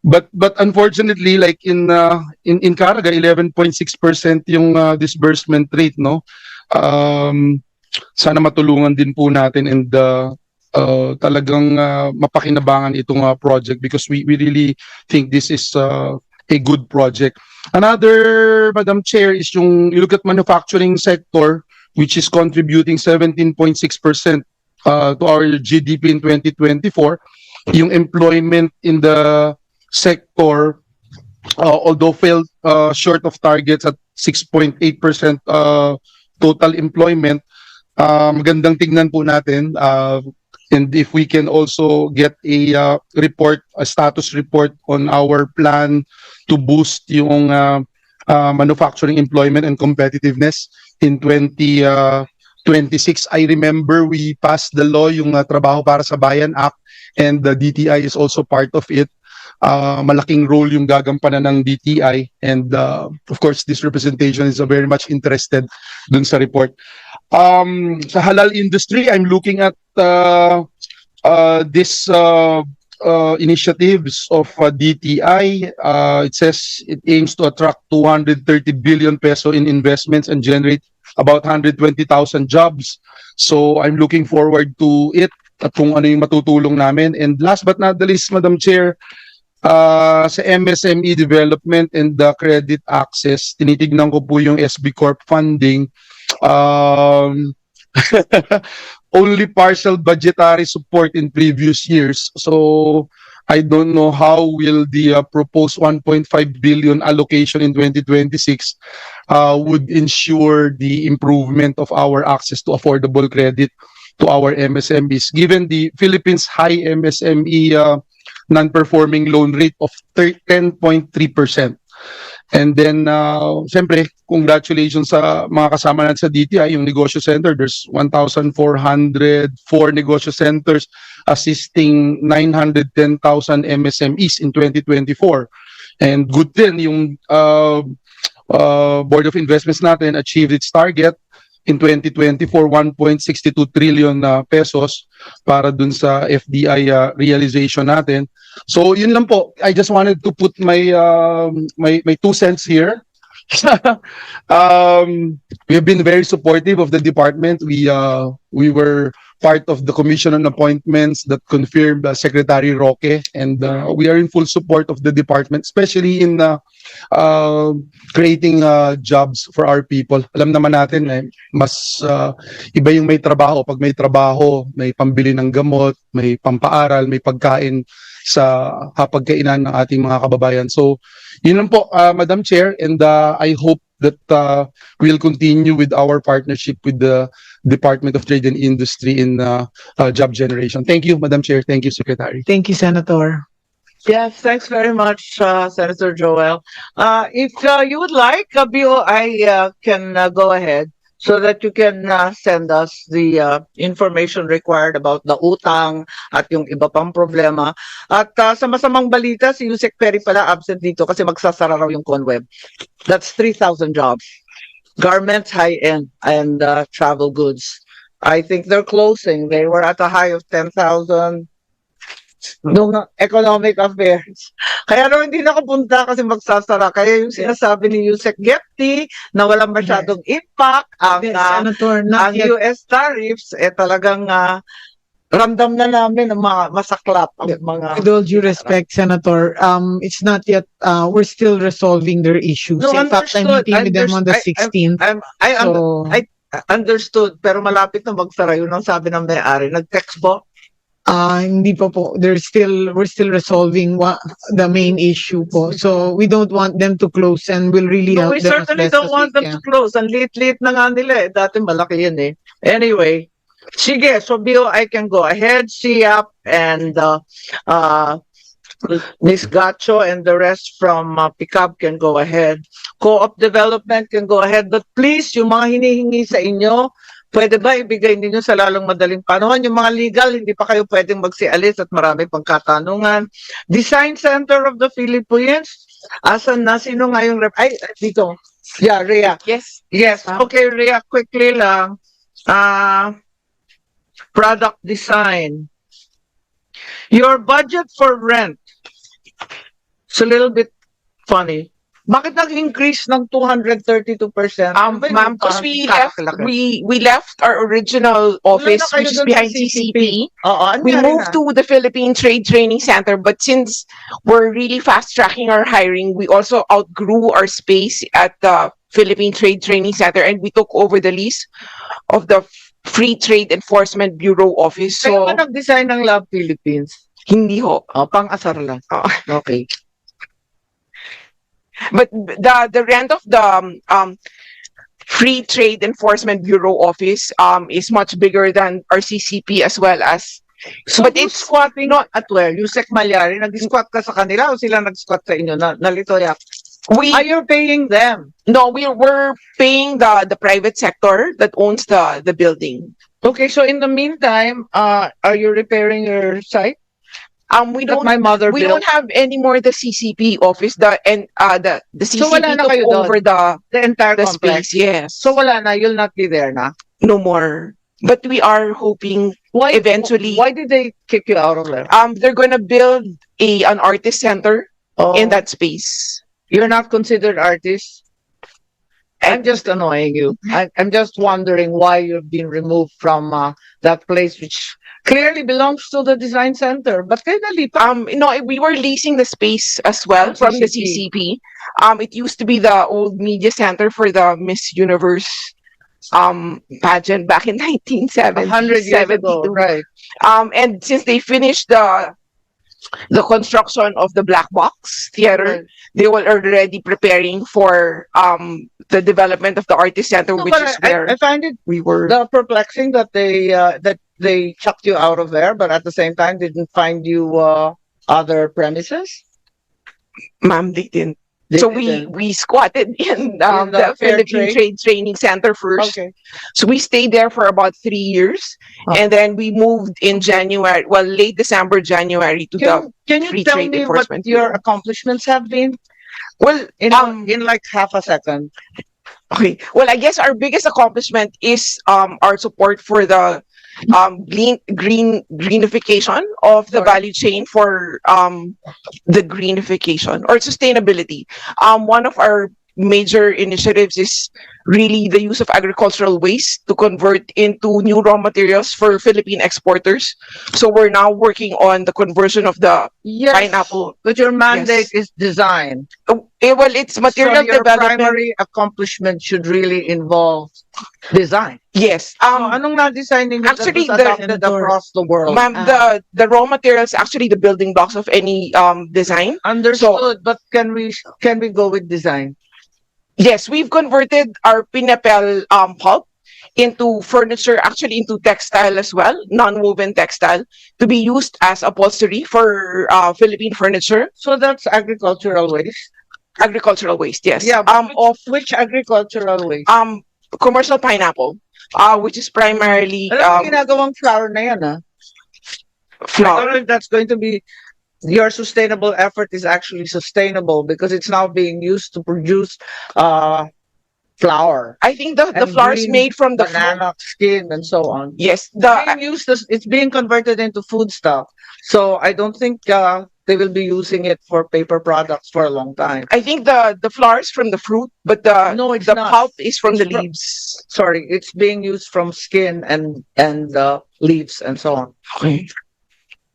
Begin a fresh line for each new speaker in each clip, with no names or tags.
But unfortunately, like in Caraga, 11.6% yung disbursement rate, no? Um, Sana matulungan din po natin and talagang mapakinabangan itong project because we really think this is a good project. Another, Madam Chair, is yung you look at manufacturing sector, which is contributing 17.6% to our GDP in 2024. Yung employment in the sector, although fell short of targets at 6.8% total employment, magandang tignan po natin. And if we can also get a report, a status report on our plan to boost yung manufacturing employment and competitiveness in 2026. I remember we passed the law, yung Trabaho para sa Bayan Act, and the DTI is also part of it. Malaking role yung gagampanan ng DTI, and of course this representation is very much interested dun sa report. Sa halal industry, I'm looking at this initiatives of DTI. It says it aims to attract 230 billion peso in investments and generate about 120,000 jobs. So I'm looking forward to it at kung ano yung matutulong namin. And last but not the least, Madam Chair, sa MSME development and the credit access, tinitignan ko po yung SB Corp funding. Only partial budgetary support in previous years. So I don't know how will the proposed 1.5 billion allocation in 2026 would ensure the improvement of our access to affordable credit to our MSMEs, given the Philippines' high MSME non-performing loan rate of 10.3%. And then, siyempre, congratulations sa mga kasama natin sa DTI, yung negosyo center. There's 1,404 negosyo centers assisting 910,000 MSMEs in 2024. And good din, yung Board of Investments natin achieved its target in 2024, 1.62 trillion pesos para dun sa FDI realization natin. So yun lang po. I just wanted to put my my 2 cents here. We have been very supportive of the department. We were part of the commission on appointments that confirmed Secretary Roque, and we are in full support of the department, especially in creating jobs for our people. Alam naman natin mas iba yung may trabaho. Pag may trabaho, may pambili ng gamot, may pampaaral, may pagkain sa hapagkainan ng ating mga kababayan. So, yun lang po, Madam Chair, and I hope that we'll continue with our partnership with the Department of Trade and Industry in job generation. Thank you, Madam Chair. Thank you, Secretary.
Thank you, Senator.
Yes, thanks very much, Senator Joel. If you would like, BOI can go ahead so that you can send us the information required about the utang at yung iba pang problema. At sa masamang balita, si Yusek Perry pala absent dito kasi magsasara raw yung Conweb. That's 3,000 jobs. Garments, high-end, and travel goods. I think they're closing. They were at a high of 10,000 nung economic affairs. Kaya raw hindi nakapunta kasi magsasara. Kaya yung sinasabi ni Yusek Gepti na walang masyadong impact ang,
Senator,
ang US tariffs, talagang ramdam na namin ang mga masaklap ang mga...
With all due respect, Senator, it's not yet, we're still resolving their issues.
No,
In fact, I'm meeting with them on the 16th.
I understood, pero malapit na magsara, yun ang sabi ng may-ari. Nag-text po?
Hindi pa po. We're still resolving the main issue po. So we don't want them to close, and we'll really
No,
help
we
them as
certainly
best
don't
as
want
we
them
can.
to close. Ang liit-liit na nga nila eh. Dati malaki yun eh. Anyway, sige, so BOI can go ahead. SIAP and Ms. Gacho and the rest from PICAP can go ahead. Co-op development can go ahead. But please, yung mga hinihingi sa inyo, pwede ba ibigay ninyo sa lalong madaling panahon? Yung mga legal, hindi pa kayo pwedeng magsialis at marami pang katanungan. Design Center of the Philippines, asan na? Sino nga yung rep? Ay, dito. Yeah, Rhea.
Yes.
Yes. Okay, Rhea, quickly lang. Product design. Your budget for rent It's a little bit funny. Bakit nag-increase ng 232%? Ano ba yun?
Ma'am, because we left,
Kalaki-laki.
we left our original office,
kayo
which is
dun sa
behind
CCP.
CCP.
Oo, ano
We
nangyari
moved
na?
to the Philippine Trade Training Center, but since we're really fast tracking our hiring, we also outgrew our space at the Philippine Trade Training Center, and we took over the lease of the Free Trade Enforcement Bureau office.
Kayo
So,
ba nag-design ng Lab Philippines?
hindi ho.
Oh, pang-asar lang.
Oh.
Okay.
But the rent of the Free Trade Enforcement Bureau office is much bigger than our CCP as well as.
So,
But
who's
it's
squatting at where? Yusek Malyari, nag-squat ka sa kanila o sila nag-squat sa inyo? Nalito ya.
we
You're paying them.
no we're paying the private sector that owns the building.
Okay, so in the meantime, are you repairing your site?
We
That
don't
my mother
we
built
don't have any more the CCP office the
So, wala
CCP
na
took
kayo doon?
over
the entire
the
complex.
space. Yes.
So wala na, you'll not be there na.
No more. But we are hoping
Why
eventually
Why did they kick you out of there?
they're gonna build an artist center in that space.
You're not considered artists. I'm
And
just annoying you. I'm just wondering why you've been removed from that place, which clearly belongs to the design center. But kayo nalipat.
no, we were leasing the space as well
From
from the
CCP.
CCP. It used to be the old media center for the Miss Universe pageant back in 1970.
100 years ago, right?
And since they finished the construction of the Black Box Theater,
Right.
they were already preparing for the development of the artist center,
No,
which
but
is where
I find it
we were.
perplexing that they chucked you out of there, but at the same time didn't find you other premises.
Ma'am, they didn't.
They
So
didn't.
we squatted in
the
the
Fair
Philippine Trade Training Center first.
Okay.
So we stayed there for about 3 years,
Oh.
and then we moved in January, well, late December, January to the.
Can you
Free
tell
Trade
me what
Enforcement
your
Bureau.
accomplishments have been
Well,
in like half a second?
okay. Well, I guess our biggest accomplishment is our support for the greenification of the
Sorry.
value chain for the greenification or sustainability. One of our major initiatives is really the use of agricultural waste to convert into new raw materials for Philippine exporters. So we're now working on the conversion of the
Yes,
pineapple.
but your mandate is design.
Well, it's material
so your
development.
primary accomplishment should really involve design.
Yes.
Anong na-design ninyo
actually,
that was adopted across the world?
Ma'am, the raw materials actually the building blocks of any design.
Understood, but can we go with design?
Yes, we've converted our pinapel pulp into furniture, actually into textile as well, non-woven textile, to be used as upholstery for Philippine furniture,
So that's agricultural waste.
agricultural waste. Yes.
Yeah, but
Of
which agricultural waste?
commercial pineapple, which is primarily
Alam mo, ginagawang flour na yan, I
flour.
don't know if that's going to be your sustainable effort is actually sustainable because it's now being used to produce flour,
I think the
and
flour is
green
made from the fruit.
banana skin, and so on.
Yes,
Being used it's being converted into food stuff. So I don't think they will be using it for paper products for a long time.
I think the flour is from the fruit, but
No, it's
the
not.
pulp is from
It's
the
from-
leaves.
Sorry, it's being used from skin and leaves and so on.
Okay.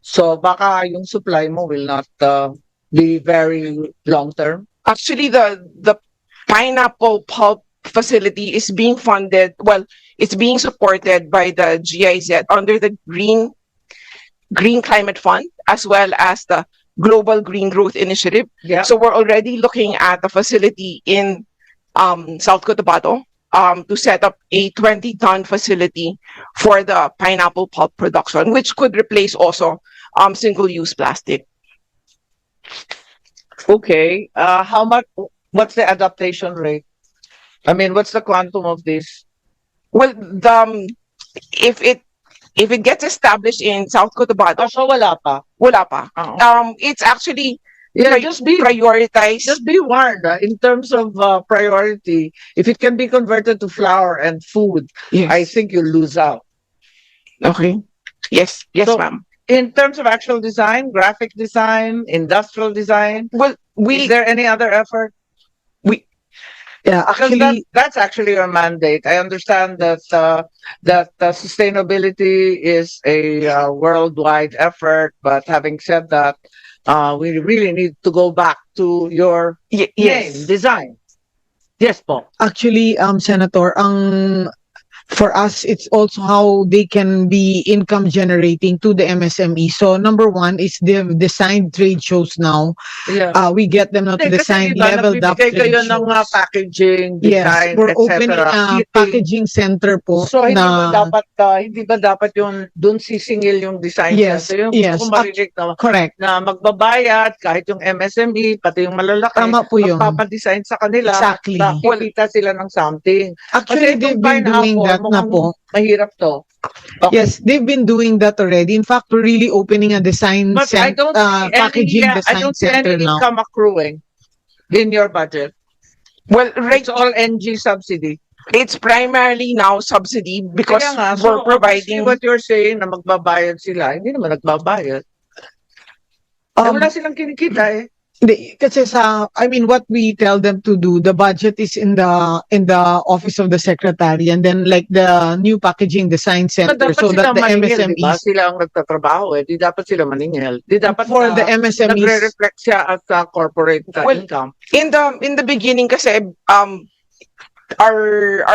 So baka yung supply mo will not be very long term.
Actually, the pineapple pulp facility is being funded. Well, it's being supported by the GIZ under the Green Climate Fund as well as the Global Green Growth Initiative.
Yeah.
So we're already looking at a facility in South Cotabato to set up a 20-ton facility for the pineapple pulp production, which could replace also single-use plastic.
Okay. How much? What's the adaptation rate? I mean, what's the quantum of this?
Well, if it gets established in South Cotabato,
So wala pa.
wala pa.
Oo.
It's actually
Yeah, just be
prioritized.
warned in terms of priority. If it can be converted to flour and food,
Yes.
I think you'll lose out.
Okay. Yes,
So-
ma'am.
in terms of actual design, graphic design, industrial design,
Well,
is there any other effort?
Yeah,
Because
actually,
that's actually your mandate. I understand that sustainability is a worldwide effort, but having said that, we really need to go back to your name,
yes.
design. Yes, Paul.
actually, Senator, for us, it's also how they can be income generating to the MSME. So number one is they've designed trade shows now.
Yeah.
We get them now to
Kasi
design
diba,
leveled up
nagbibigay
trade
kayo ng
shows.
packaging,
Yes,
design,
we're
etc.
opening a
Fitting.
packaging center po
So
na
hindi ba dapat yung dun sisingil yung design
Yes,
center? Yung
yes.
gusto ko marinig
correct.
na magbabayad kahit yung MSME, pati yung malalaki,
Tama po yun.
magpapadesign sa kanila.
Exactly.
Kikita sila ng something.
Actually,
Kasi
they've
itong
been doing
pineapple,
that na
mukhang
po.
mahirap to. Okay.
Yes, they've been doing that already. In fact, we're really opening a design
But I don't see
packaging
any, I
design
don't see
center
any
now.
income accruing in your budget.
Well, right,
It's all NG subsidy.
it's primarily now subsidy because
Kaya nga,
we're
so
providing.
obviously what you're saying na magbabayad sila, hindi naman nagbabayad. Wala silang kinikita eh.
Kasi I mean, what we tell them to do, the budget is in the office of the secretary, and then like the new packaging design center,
Dapat
so
sila
that the
maningil, di ba?
MSMEs,
Sila ang nagtatrabaho eh. Di dapat sila maningil. Di dapat
for the MSMEs,
nagre-reflect siya at corporate
Well,
income.
In the beginning kasi our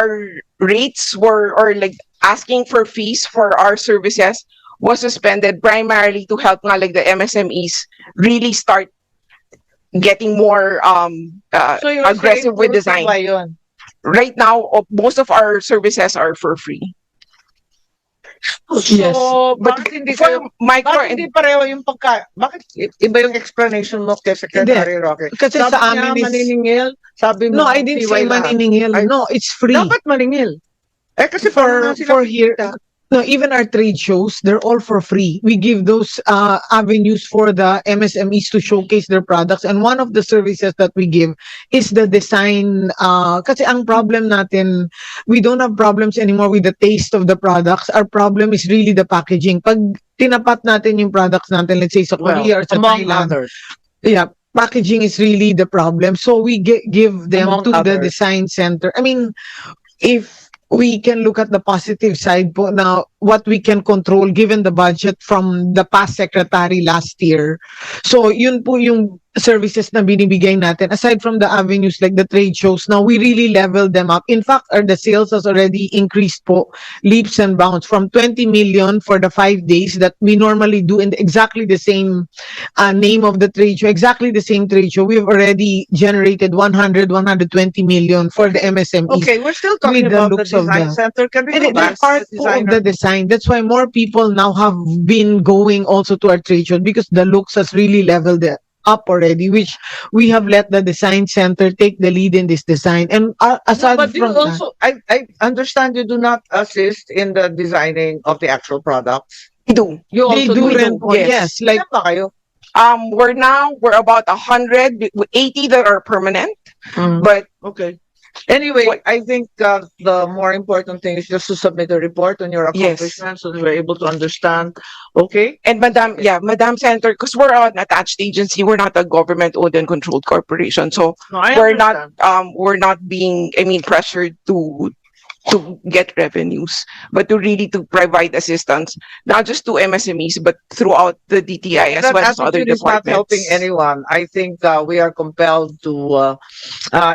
rates were, or like asking for fees for our services was suspended primarily to help nga like the MSMEs really start getting more
So you're
aggressive with design.
Ba yun?
Right now most of our services are for free.
Yes.
So,
But
bakit hindi
for
kayo,
micro
bakit hindi pareho yung bakit iba yung explanation mo kay Secretary Roque?
kasi
Sabi
sa
niya,
amin is,
maniningil, sabi mo,
no, I didn't say
TY lahat.
maniningil.
Ay,
No, it's free.
Dapat maningil. Eh kasi paano nga sila
For here,
kikita?
no, even our trade shows, they're all for free. We give those avenues for the MSMEs to showcase their products. And one of the services that we give is the design. Kasi ang problem natin, we don't have problems anymore with the taste of the products. Our problem is really the packaging. Pag tinapat natin yung products natin, let's say sa Korea or sa
among
Thailand,
others.
yeah, packaging is really the problem. So we give them
Among
to the
others.
design center. I mean, if we can look at the positive side po now, what we can control given the budget from the past secretary last year. So yun po yung services na binibigay natin. Aside from the avenues like the trade shows, now we really level them up. In fact, the sales has already increased po leaps and bounds from 20 million for the 5 days that we normally do in exactly the same name of the trade show, exactly the same trade show. We've already generated 120 million for the MSMEs.
Okay, we're still talking
With the
about the
looks of
design
the-
center. Can we
And
go
it's
back
part
to the
po of
designer?
the design. That's why more people now have been going also to our trade show because the looks has really leveled it up already, which we have let the design center take the lead in this design. And aside
No, but you
from that,
also, I understand you do not assist in the designing of the actual products.
We do.
You
they
also
do
do.
rent po. Yes, like
Ilan ba kayo?
We're about 100, 80 that are permanent, but
Okay. Anyway,
What-
I think the more important thing is just to submit a report on your
Yes.
accomplishments so that we're able to understand. Okay?
and Madam Senator, because we're an attached agency, we're not a government-owned and controlled corporation, so
No, I
we're not
understand.
being, I mean, pressured to get revenues, but to really to provide assistance, not just to MSMEs, but throughout the DTI as
That
well as other
attitude is not helping
departments.
anyone. I think we are compelled to,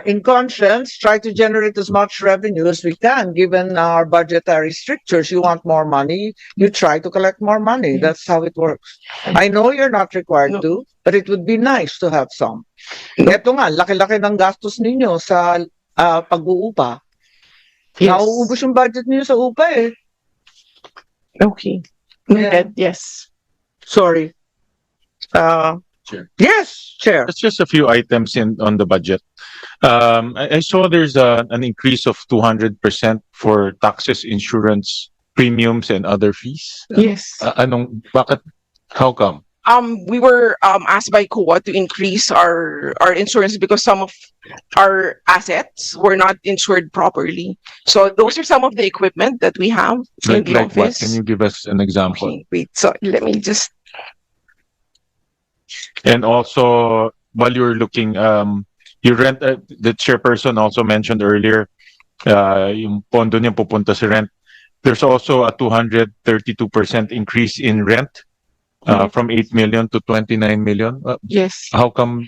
in conscience, try to generate as much revenue as we can, given our budgetary strictures. You want more money, you try to collect more money. That's how it works. I know you're not required
No.
to, but it would be nice to have some.
No.
Ito nga, laki-laki ng gastos ninyo sa pag-uupa.
Yes.
Nauubos yung budget niyo sa upa eh.
Okay. Noted, yes.
Sorry.
Chair.
Yes, Chair.
It's just a few items on the budget. I saw there's an increase of 200% for taxes, insurance, premiums, and other fees.
Yes.
Bakit? How come?
We were asked by COA to increase our insurance because some of our assets were not insured properly. So those are some of the equipment that we have in the
Like what?
office.
Can you give us an example?
Okay, wait, so let me just,
And also, while you were looking, you rent, the chairperson also mentioned earlier, yung pondo niya pupunta sa rent. There's also a 232% increase in rent, from 8 million to 29 million.
yes.
How come